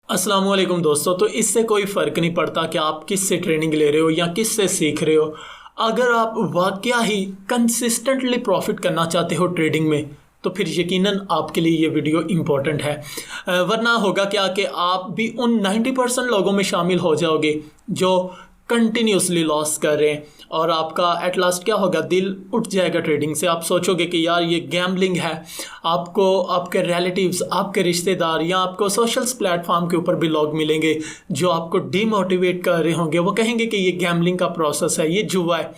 अस्सलाम वालेकुम दोस्तों। तो इससे कोई फ़र्क नहीं पड़ता कि आप किस से ट्रेनिंग ले रहे हो या किस से सीख रहे हो। अगर आप वाकया ही कंसिस्टेंटली प्रॉफिट करना चाहते हो ट्रेडिंग में तो फिर यकीनन आपके लिए ये वीडियो इम्पोर्टेंट है। वरना होगा क्या कि आप भी उन 90% लोगों में शामिल हो जाओगे जो कंटिन्यूसली लॉस कर रहे हैं और आपका एट लास्ट क्या होगा, दिल उठ जाएगा ट्रेडिंग से। आप सोचोगे कि यार ये गैम्बलिंग है। आपको आपके रिलेटिव्स, आपके रिश्तेदार या आपको सोशल प्लेटफॉर्म के ऊपर भी लोग मिलेंगे जो आपको डीमोटिवेट कर रहे होंगे। वो कहेंगे कि ये गैम्बलिंग का प्रोसेस है, ये जुआ है।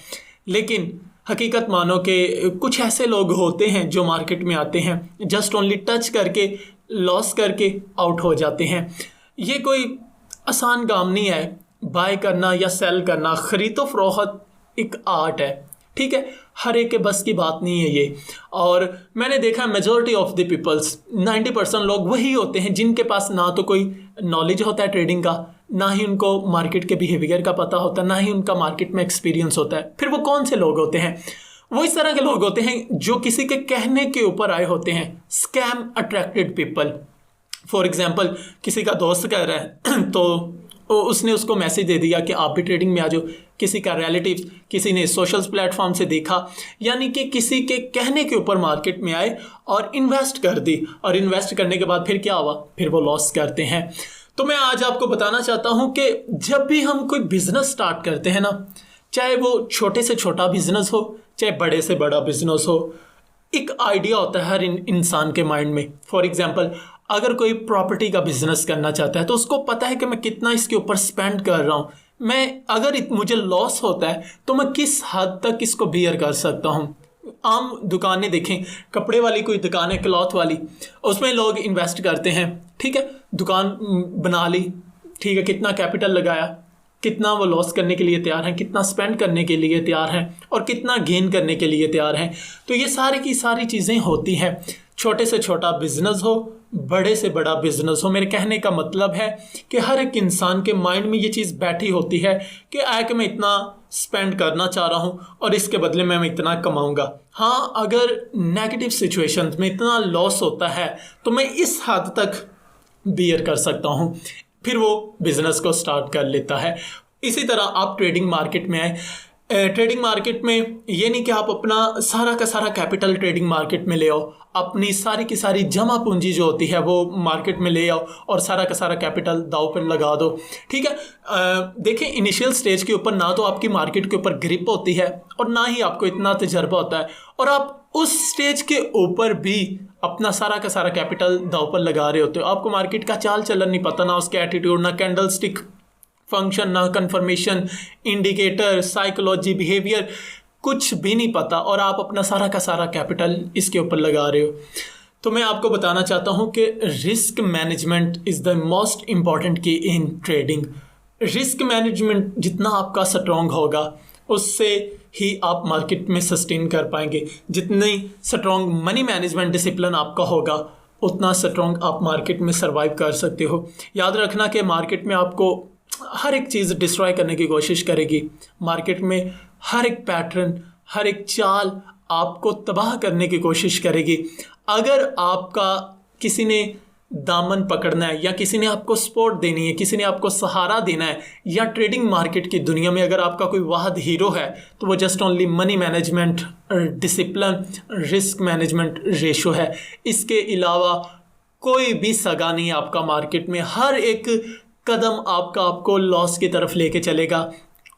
लेकिन हकीकत मानो कि कुछ ऐसे लोग होते हैं जो मार्केट में आते हैं, जस्ट ओनली टच करके लॉस करके आउट हो जाते हैं। ये कोई आसान काम नहीं है। बाय करना या सेल करना, खरीदो फरोख्त एक आर्ट है, ठीक है। हर एक के बस की बात नहीं है ये। और मैंने देखा मेजॉरिटी ऑफ द पीपल्स 90% लोग वही होते हैं जिनके पास ना तो कोई नॉलेज होता है ट्रेडिंग का, ना ही उनको मार्केट के बिहेवियर का पता होता है, ना ही उनका मार्केट में एक्सपीरियंस होता है। फिर वो कौन से लोग होते हैं? वो इस तरह के लोग होते हैं जो किसी के कहने के ऊपर आए होते हैं। Scam attracted people. For example, किसी का दोस्त कह रहा है तो उसने उसको मैसेज दे दिया कि आप भी ट्रेडिंग में आ जाओ। किसी का रिलेटिव, किसी ने सोशल प्लेटफॉर्म से देखा, यानी कि किसी के कहने के ऊपर मार्केट में आए और इन्वेस्ट कर दी। और इन्वेस्ट करने के बाद फिर क्या हुआ? फिर वो लॉस करते हैं। तो मैं आज आपको बताना चाहता हूँ कि जब भी हम कोई बिजनेस स्टार्ट करते हैं ना, चाहे वो छोटे से छोटा बिजनेस हो, चाहे बड़े से बड़ा बिजनेस हो, एक आइडिया होता है हर इंसान के माइंड में। फॉर एग्जांपल, अगर कोई प्रॉपर्टी का बिजनेस करना चाहता है तो उसको पता है कि मैं कितना इसके ऊपर स्पेंड कर रहा हूँ। मैं अगर मुझे लॉस होता है तो मैं किस हद तक इसको बियर कर सकता हूँ। आम दुकानें देखें, कपड़े वाली कोई दुकान है, क्लॉथ वाली, उसमें लोग इन्वेस्ट करते हैं, ठीक है। दुकान बना ली, ठीक है, कितना कैपिटल लगाया, कितना वो लॉस करने के लिए तैयार हैं, कितना स्पेंड करने के लिए तैयार हैं और कितना गेन करने के लिए तैयार हैं। तो ये सारी की सारी चीज़ें होती हैं। छोटे से छोटा बिजनेस हो, बड़े से बड़ा बिजनेस हो, मेरे कहने का मतलब है कि हर एक इंसान के माइंड में ये चीज़ बैठी होती है कि मैं इतना स्पेंड करना चाह रहा हूँ और इसके बदले में मैं इतना कमाऊँगा। हाँ, अगर नेगेटिव सिचुएशंस में इतना लॉस होता है तो मैं इस हद तक बियर कर सकता हूँ। फिर वो बिजनेस को स्टार्ट कर लेता है। इसी तरह आप ट्रेडिंग मार्केट में आए। ट्रेडिंग मार्केट में ये नहीं कि आप अपना सारा का सारा कैपिटल ट्रेडिंग मार्केट में ले आओ, अपनी सारी की सारी जमा पूंजी जो होती है वो मार्केट में ले आओ और सारा का सारा कैपिटल दाव पर लगा दो, ठीक है। देखें, इनिशियल स्टेज के ऊपर ना तो आपकी मार्केट के ऊपर ग्रिप होती है और ना ही आपको इतना तजर्बा होता है, और आप उस स्टेज के ऊपर भी अपना सारा का सारा कैपिटल दाव पर लगा रहे होते हो। आपको मार्केट का चाल चलन नहीं पता, ना उसके एटीट्यूड, ना कैंडल स्टिक फंक्शन, ना कन्फर्मेशन, इंडिकेटर, साइकोलॉजी, बिहेवियर, कुछ भी नहीं पता, और आप अपना सारा का सारा कैपिटल इसके ऊपर लगा रहे हो। तो मैं आपको बताना चाहता हूं कि risk management is the most important की इन ट्रेडिंग। रिस्क मैनेजमेंट जितना आपका स्ट्रॉन्ग होगा उससे ही आप मार्केट में सस्टेन कर पाएंगे। जितनी स्ट्रॉन्ग मनी मैनेजमेंट डिसिप्लिन आपका होगा उतना स्ट्रॉन्ग आप मार्केट में सर्वाइव कर सकते हो। याद रखना कि मार्केट में आपको हर एक चीज़ डिस्ट्रॉय करने की कोशिश करेगी। मार्केट में हर एक पैटर्न, हर एक चाल आपको तबाह करने की कोशिश करेगी। अगर आपका किसी ने दामन पकड़ना है या किसी ने आपको सपोर्ट देनी है, किसी ने आपको सहारा देना है, या ट्रेडिंग मार्केट की दुनिया में अगर आपका कोई वाहिद हीरो है तो वो just only money management discipline, risk management ratio है। इसके अलावा कोई भी सगा नहीं है आपका मार्केट में। हर एक कदम आपको लॉस की तरफ लेके चलेगा।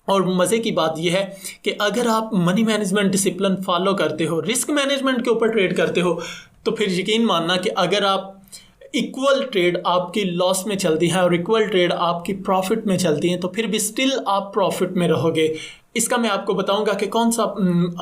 और मज़े की बात यह है कि अगर आप मनी मैनेजमेंट डिसिप्लिन फॉलो करते हो, रिस्क मैनेजमेंट के ऊपर ट्रेड करते हो, तो फिर यकीन मानना कि अगर आप इक्वल ट्रेड आपकी लॉस में चलती है और इक्वल ट्रेड आपकी प्रॉफिट में चलती हैं तो फिर भी स्टिल आप प्रॉफिट में रहोगे। इसका मैं आपको बताऊंगा कि कौन सा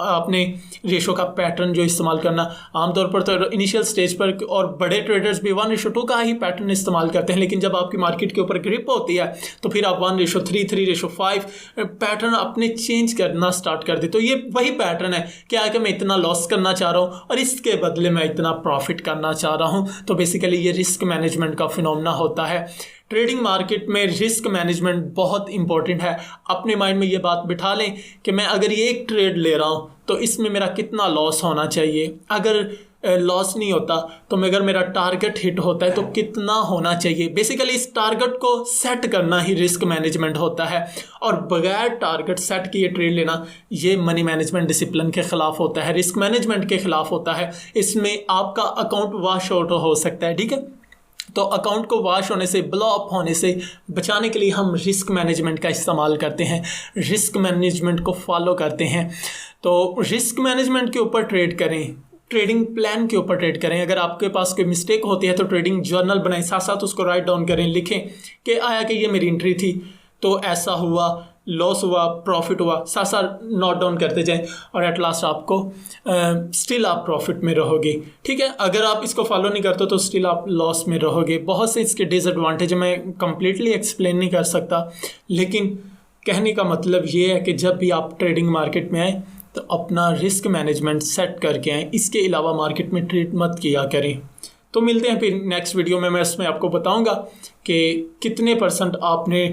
आपने रेशो का पैटर्न जो इस्तेमाल करना। आमतौर पर तो इनिशियल स्टेज पर और बड़े ट्रेडर्स भी 1:2 का ही पैटर्न इस्तेमाल करते हैं, लेकिन जब आपकी मार्केट के ऊपर ग्रिप होती है तो फिर आप 1:3, 3:5 पैटर्न अपने चेंज करना स्टार्ट कर दे। तो ये वही पैटर्न है कि मैं इतना लॉस करना चाह रहा हूँ और इसके बदले मैं इतना प्रॉफिट करना चाह रहा हूँ। तो बेसिकली ये रिस्क मैनेजमेंट का फिनोमेना होता है। ट्रेडिंग मार्केट में रिस्क मैनेजमेंट बहुत इंपॉर्टेंट है। अपने माइंड में ये बात बिठा लें कि मैं अगर ये एक ट्रेड ले रहा हूँ तो इसमें मेरा कितना लॉस होना चाहिए। अगर लॉस नहीं होता, तो अगर मेरा टारगेट हिट होता है तो कितना होना चाहिए। बेसिकली इस टारगेट को सेट करना ही रिस्क मैनेजमेंट होता है, और बगैर टारगेट सेट किए ट्रेड लेना ये मनी मैनेजमेंट डिसिप्लिन के खिलाफ होता है, रिस्क मैनेजमेंट के खिलाफ होता है। इसमें आपका अकाउंट वॉश आउट हो सकता है, ठीक है। तो अकाउंट को वॉश होने से, ब्लॉक होने से बचाने के लिए हम रिस्क मैनेजमेंट का इस्तेमाल करते हैं, रिस्क मैनेजमेंट को फॉलो करते हैं। तो रिस्क मैनेजमेंट के ऊपर ट्रेड करें, ट्रेडिंग प्लान के ऊपर ट्रेड करें। अगर आपके पास कोई मिस्टेक होती है तो ट्रेडिंग जर्नल बनाएं, साथ साथ उसको राइट डाउन करें, लिखें कि आया कि ये मेरी एंट्री थी तो ऐसा हुआ, लॉस हुआ, प्रॉफिट हुआ, साथ साथ नोट डाउन करते जाएं, और एट लास्ट आपको स्टिल आप प्रॉफिट में रहोगे, ठीक है। अगर आप इसको फॉलो नहीं करते तो स्टिल आप लॉस में रहोगे। बहुत से इसके डिसएडवांटेज मैं कंप्लीटली एक्सप्लेन नहीं कर सकता, लेकिन कहने का मतलब ये है कि जब भी आप ट्रेडिंग मार्केट में आए तो अपना रिस्क मैनेजमेंट सेट करके आएँ। इसके अलावा मार्केट में ट्रेड मत किया करें। तो मिलते हैं फिर नेक्स्ट वीडियो में। मैं इसमें आपको बताऊँगा कि कितने % आपने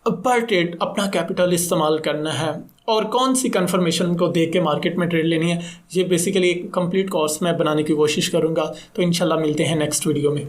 पर ट्रेड अपना कैपिटल इस्तेमाल करना है और कौन सी कन्फर्मेशन को देख के मार्केट में ट्रेड लेनी है। ये बेसिकली एक कंप्लीट कोर्स मैं बनाने की कोशिश करूँगा। तो इंशाल्लाह मिलते हैं नेक्स्ट वीडियो में।